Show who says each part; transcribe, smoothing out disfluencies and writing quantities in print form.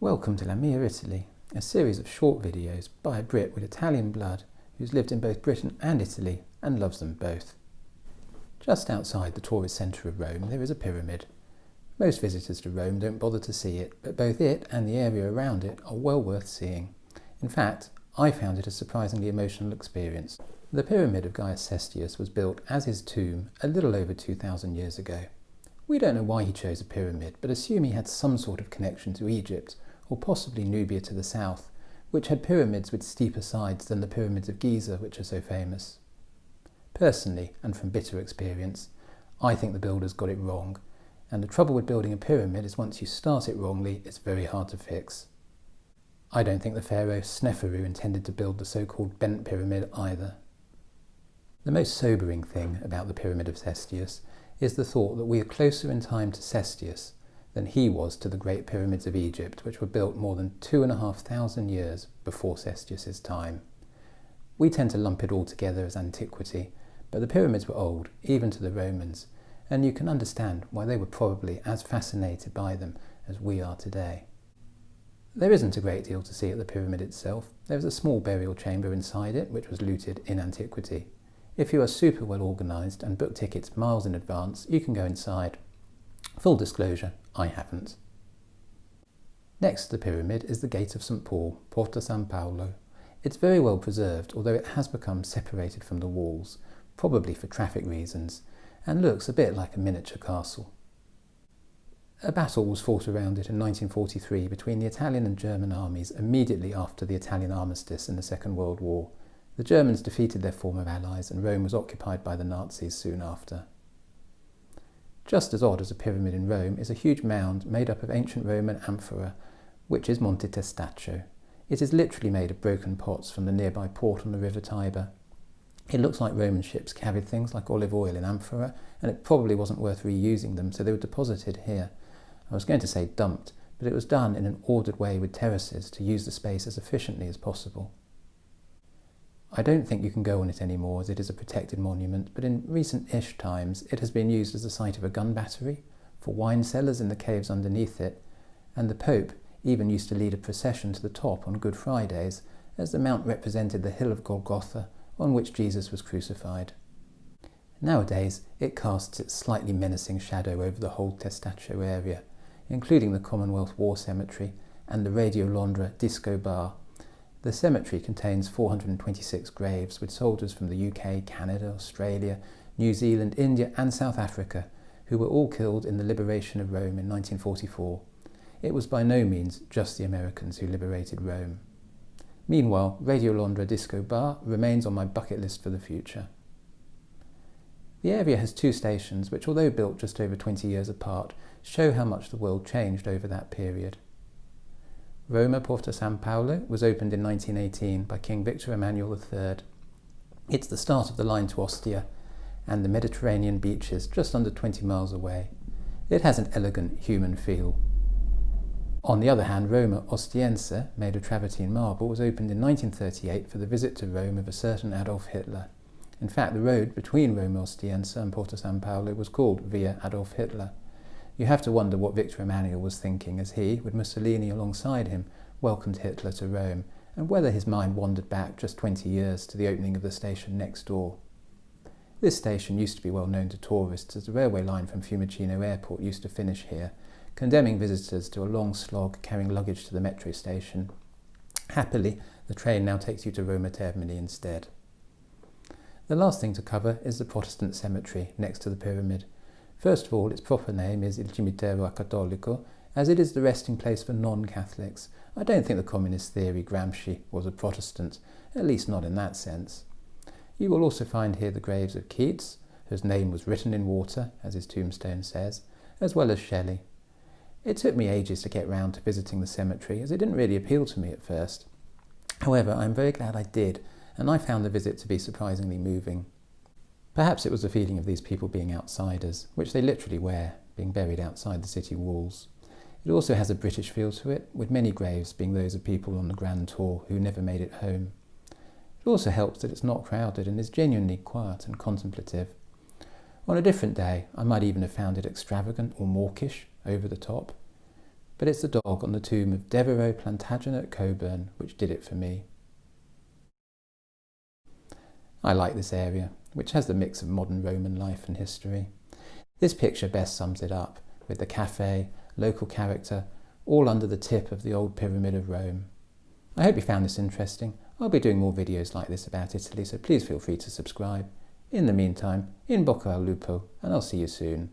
Speaker 1: Welcome to La Mia Italy, a series of short videos by a Brit with Italian blood who's lived in both Britain and Italy and loves them both. Just outside the tourist centre of Rome there is a pyramid. Most visitors to Rome don't bother to see it, but both it and the area around it are well worth seeing. In fact, I found it a surprisingly emotional experience. The pyramid of Gaius Cestius was built as his tomb a little over 2,000 years ago. We don't know why he chose a pyramid, but assume he had some sort of connection to Egypt, or possibly Nubia to the south, which had pyramids with steeper sides than the pyramids of Giza, which are so famous. Personally, and from bitter experience, I think the builders got it wrong, and the trouble with building a pyramid is once you start it wrongly, it's very hard to fix. I don't think the pharaoh Sneferu intended to build the so-called bent pyramid either. The most sobering thing about the pyramid of Cestius is the thought that we are closer in time to Cestius than he was to the great pyramids of Egypt, which were built more than 2,500 years before Cestius's time. We tend to lump it all together as antiquity, but the pyramids were old, even to the Romans, and you can understand why they were probably as fascinated by them as we are today. There isn't a great deal to see at the pyramid itself. There is a small burial chamber inside it, which was looted in antiquity. If you are super well organised and book tickets miles in advance, you can go inside. Full disclosure, I haven't. Next to the pyramid is the Gate of St. Paul, Porta San Paolo. It's very well preserved, although it has become separated from the walls, probably for traffic reasons, and looks a bit like a miniature castle. A battle was fought around it in 1943 between the Italian and German armies immediately after the Italian armistice in the Second World War. The Germans defeated their former allies and Rome was occupied by the Nazis soon after. Just as odd as a pyramid in Rome is a huge mound made up of ancient Roman amphora, which is Monte Testaccio. It is literally made of broken pots from the nearby port on the River Tiber. It looks like Roman ships carried things like olive oil in amphora, and it probably wasn't worth reusing them, so they were deposited here. I was going to say dumped, but it was done in an ordered way with terraces to use the space as efficiently as possible. I don't think you can go on it anymore as it is a protected monument, but in recent-ish times it has been used as the site of a gun battery, for wine cellars in the caves underneath it, and the Pope even used to lead a procession to the top on Good Fridays, as the mount represented the hill of Golgotha on which Jesus was crucified. Nowadays it casts its slightly menacing shadow over the whole Testaccio area, including the Commonwealth War Cemetery and the Radio Londra Disco Bar. The cemetery contains 426 graves with soldiers from the UK, Canada, Australia, New Zealand, India and South Africa, who were all killed in the liberation of Rome in 1944. It was by no means just the Americans who liberated Rome. Meanwhile, Radio Londra Disco Bar remains on my bucket list for the future. The area has two stations which, although built just over 20 years apart, show how much the world changed over that period. Roma Porta San Paolo was opened in 1918 by King Victor Emmanuel III. It's the start of the line to Ostia and the Mediterranean beaches just under 20 miles away. It has an elegant human feel. On the other hand, Roma Ostiense, made of travertine marble, was opened in 1938 for the visit to Rome of a certain Adolf Hitler. In fact, the road between Roma Ostiense and Porta San Paolo was called Via Adolf Hitler. You have to wonder what Victor Emmanuel was thinking as he, with Mussolini alongside him, welcomed Hitler to Rome, and whether his mind wandered back just 20 years to the opening of the station next door. This station used to be well known to tourists as the railway line from Fiumicino Airport used to finish here, condemning visitors to a long slog carrying luggage to the metro station. Happily, the train now takes you to Roma Termini instead. The last thing to cover is the Protestant cemetery next to the pyramid. First of all, its proper name is Il Cimitero Cattolico, as it is the resting place for non-Catholics. I don't think the communist theory Gramsci was a Protestant, at least not in that sense. You will also find here the graves of Keats, whose name was written in water, as his tombstone says, as well as Shelley. It took me ages to get round to visiting the cemetery, as it didn't really appeal to me at first. However, I'm very glad I did, and I found the visit to be surprisingly moving. Perhaps it was the feeling of these people being outsiders, which they literally were, being buried outside the city walls. It also has a British feel to it, with many graves being those of people on the Grand Tour who never made it home. It also helps that it's not crowded and is genuinely quiet and contemplative. On a different day, I might even have found it extravagant or mawkish, over the top. but it's the dog on the tomb of Devereux Plantagenet Coburn which did it for me. I like this area, which has the mix of modern Roman life and history. This picture best sums it up, with the cafe, local character, all under the tip of the old Pyramid of Rome. I hope you found this interesting. I'll be doing more videos like this about Italy, so please feel free to subscribe. In the meantime, in bocca al lupo, and I'll see you soon.